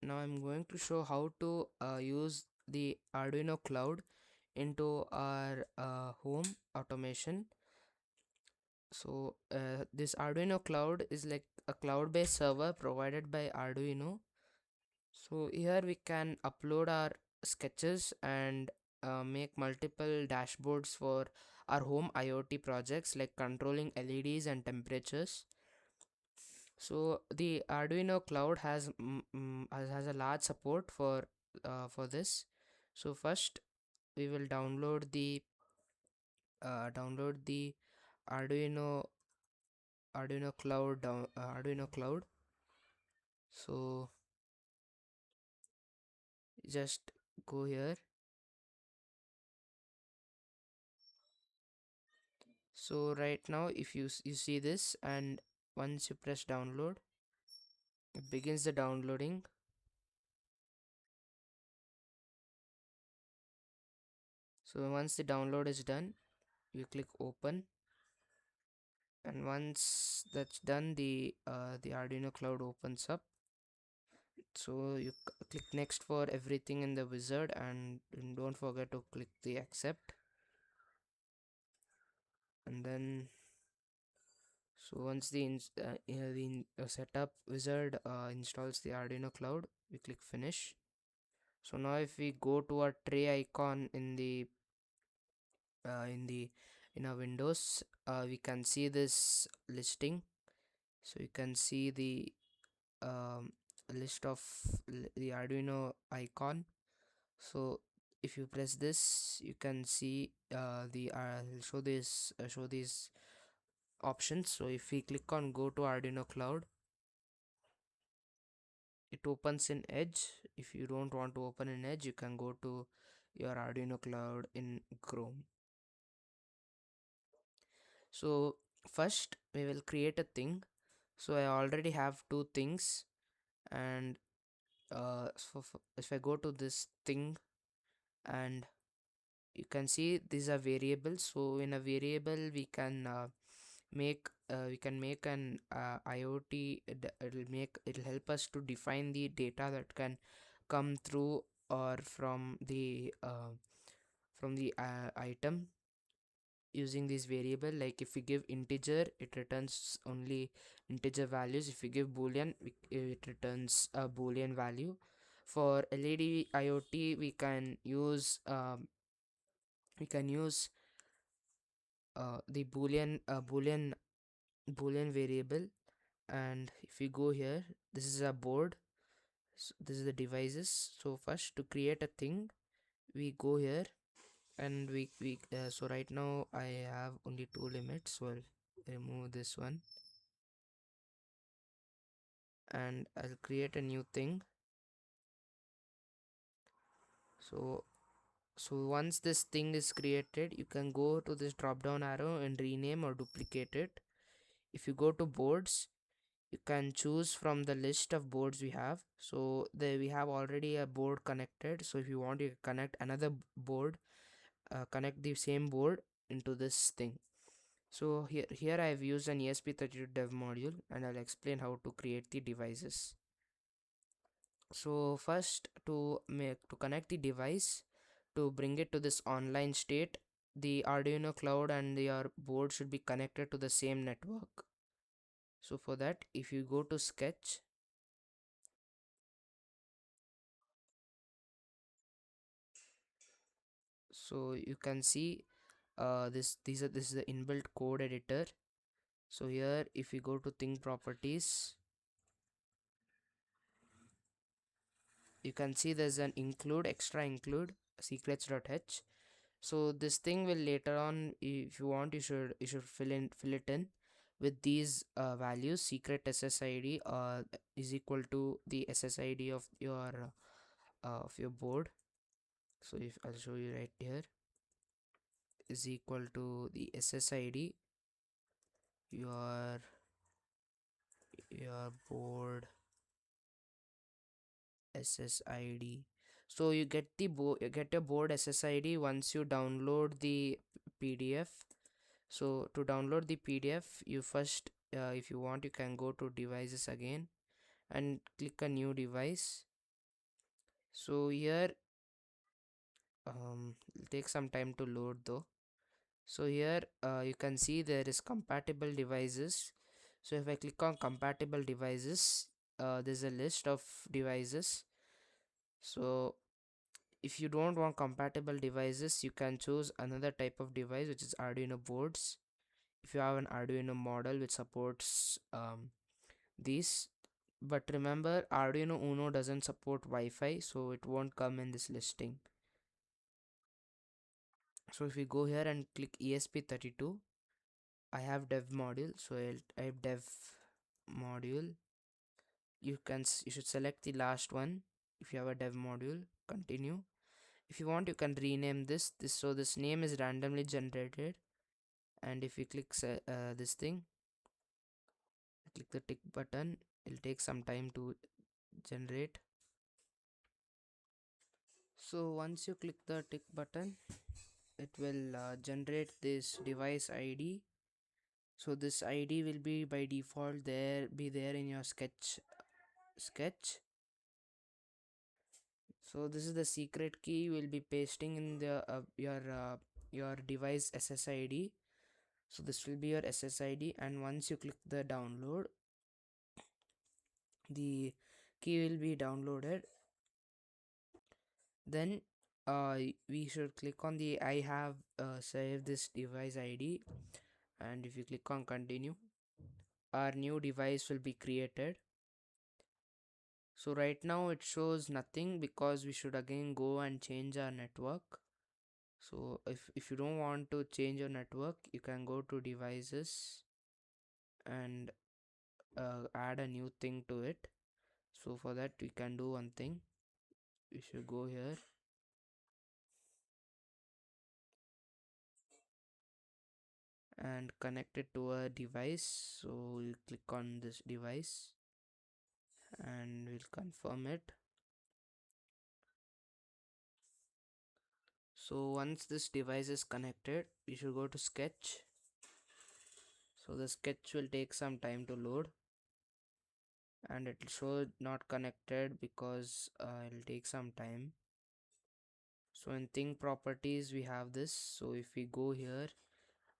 now I'm going to show how to use the Arduino Cloud into our home automation. So this Arduino Cloud is like a cloud-based server provided by Arduino. So here we can upload our sketches and make multiple dashboards for our home IoT projects like controlling LEDs and temperatures. So the Arduino Cloud has a large support for this. So first we will download the Arduino Arduino Cloud. So just go here. So right now, if you see this, and once you press download, it begins the downloading. So once the download is done, you click open, and once that's done, the Arduino Cloud opens up. So you click next for everything in the wizard, and don't forget to click the accept. And then once the setup wizard installs the Arduino Cloud, we click finish. So now if we go to our tray icon uh, in the in our windows, we can see this listing. So you can see the list of the Arduino icon. So if you press this, you can see show these options. So if we click on go to Arduino Cloud, it opens in Edge. If you don't want to open in Edge, you can go to your Arduino Cloud in Chrome. So first we will create a thing. So I already have two things, and if I go to this thing, and you can see these are variables. So in a variable we can make an IoT. It'll help us to define the data that can come through or from the item using this variable. Like if we give integer, it returns only integer values. If we give boolean, it returns a boolean value. For LED IoT, we can use the boolean variable. And if we go here, this is a board. So this is the devices. So first, to create a thing, we go here, and so right now I have only two limits, so I'll remove this one, and I'll create a new thing. So once this thing is created, you can go to this drop down arrow and rename or duplicate it. If you go to boards, you can choose from the list of boards we have. So there we have already a board connected. So if you want, you can connect another board, connect the same board into this thing. So here I have used an ESP32 dev module, and I'll explain how to create the devices. So first, to connect the device, to bring it to this online state, the Arduino Cloud and your board should be connected to the same network. So for that, if you go to Sketch, so you can see this is the inbuilt code editor. So here, if you go to Thing Properties, you can see there's an extra include secrets.h. So this thing will later on, if you want, you should fill it in with these values. Secret SSID is equal to the SSID of your board. So if I'll show you right here, is equal to the SSID your board SSID. So you get your board SSID once you download the PDF. So to download the PDF, you first, if you want, you can go to devices again and click a new device. So here it'll take some time to load though. So here you can see there is compatible devices. So if I click on compatible devices, there's a list of devices. So if you don't want compatible devices, you can choose another type of device, which is Arduino boards. If you have an Arduino model which supports these, but remember Arduino Uno doesn't support Wi-Fi, so it won't come in this listing. So if we go here and click ESP32, I have dev module, so I'll type dev module. You should select the last one. If you have a dev module, continue. If you want, you can rename this so this name is randomly generated. And if we click this thing, click the tick button, it'll take some time to generate. So once you click the tick button, it will generate this device ID. So this ID will be by default there in your sketch. So this is the secret key you will be pasting in the your device SSID. So this will be your SSID, and once you click the download, the key will be downloaded. Then we should click on the I have saved this device ID, and if you click on continue, our new device will be created. So right now it shows nothing because we should again go and change our network. So if you don't want to change your network, you can go to devices and add a new thing to it. So for that we can do one thing. We should go here and connect it to a device. So we'll click on this device and we'll confirm it. So once this device is connected, we should go to sketch. So the sketch will take some time to load, and it will show not connected because it'll take some time. So in thing properties we have this. So if we go here,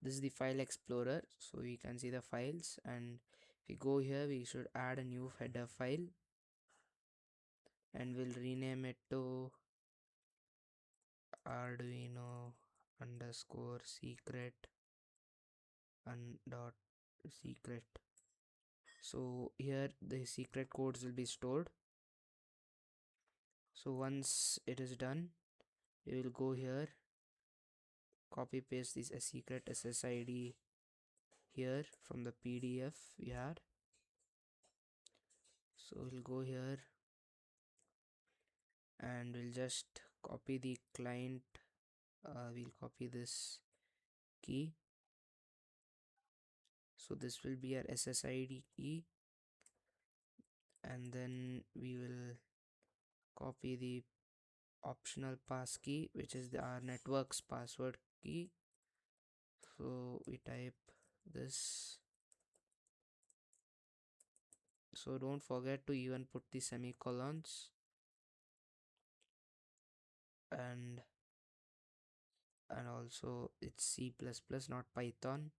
this is the file explorer, so we can see the files, and if we go here we should add a new header file and we'll rename it to Arduino underscore secret and dot secret. So here the secret codes will be stored. So once it is done, we will go here, copy paste this secret SSID here from the PDF we had. So we'll go here and we'll just copy the client. We'll copy this key. So this will be our SSID key, and then we will copy the optional passkey, which is our network's password key. So we type this. So don't forget to even put the semicolons, and also it's C++, not Python.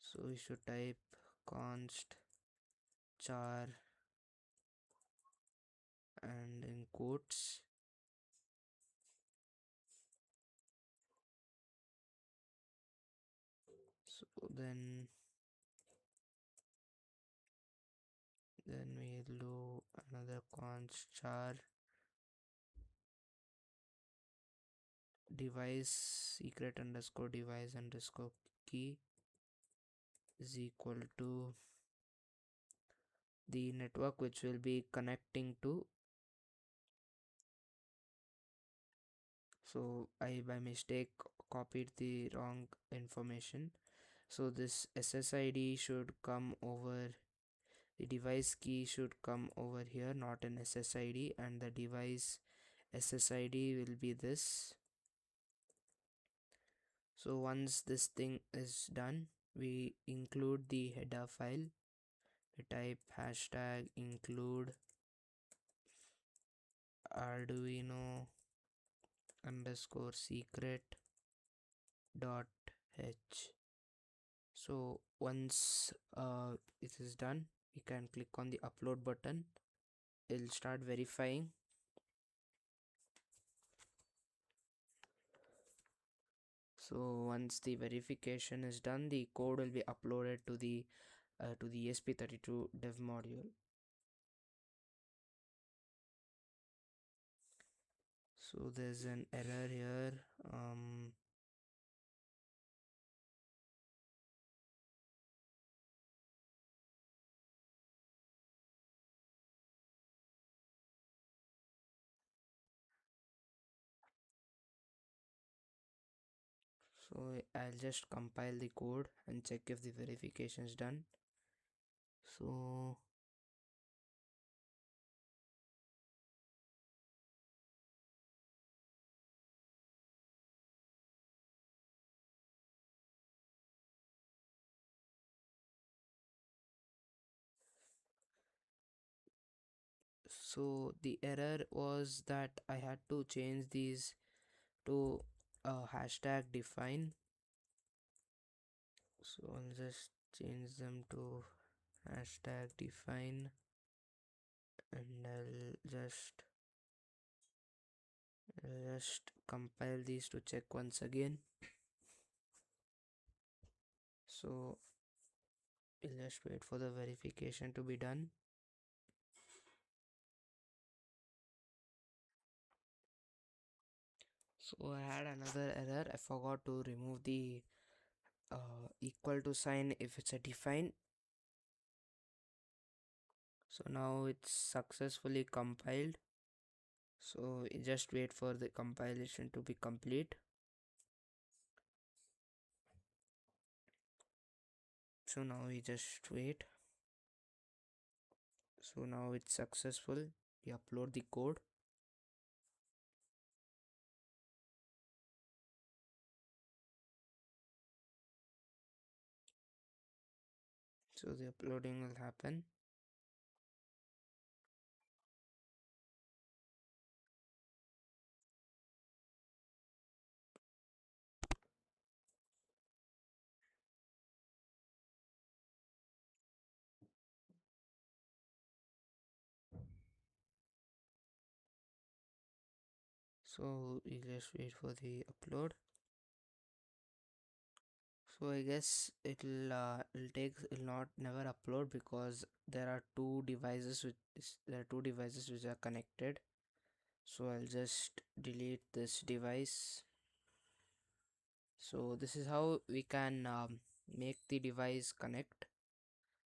So we should type const char and in quotes. So then we'll do another const char device secret underscore device underscore key is equal to the network which will be connecting to. So I by mistake copied the wrong information. So this SSID should come over, the device key should come over here, not an SSID, and the device SSID will be this. So once this thing is done, we include the header file. We type hashtag include Arduino underscore secret dot h. So once it is done, we can click on the upload button. It'll start verifying. So once the verification is done, the code will be uploaded to the ESP32 dev module. So there's an error here. So I'll just compile the code and check if the verification is done. So the error was that I had to change these to hashtag define. So I'll just change them to hashtag define, and I'll just compile these to check once again. So we'll just wait for the verification to be done. So I had another error. I forgot to remove the equal to sign if it's a define. So now it's successfully compiled. So just wait for the compilation to be complete. So now we just wait. So now it's successful. We upload the code. So the uploading will happen. So we just wait for the upload. So I guess it'll not never upload because there are two devices which are connected. So I'll just delete this device. So this is how we can make the device connect.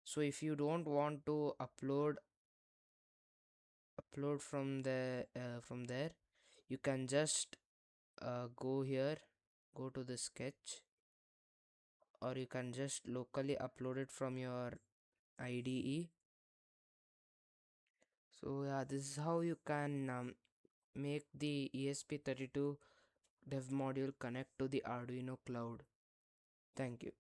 So if you don't want to upload from there, you can just go to the sketch, or you can just locally upload it from your IDE. So yeah, this is how you can make the ESP32 dev module connect to the Arduino Cloud. Thank you.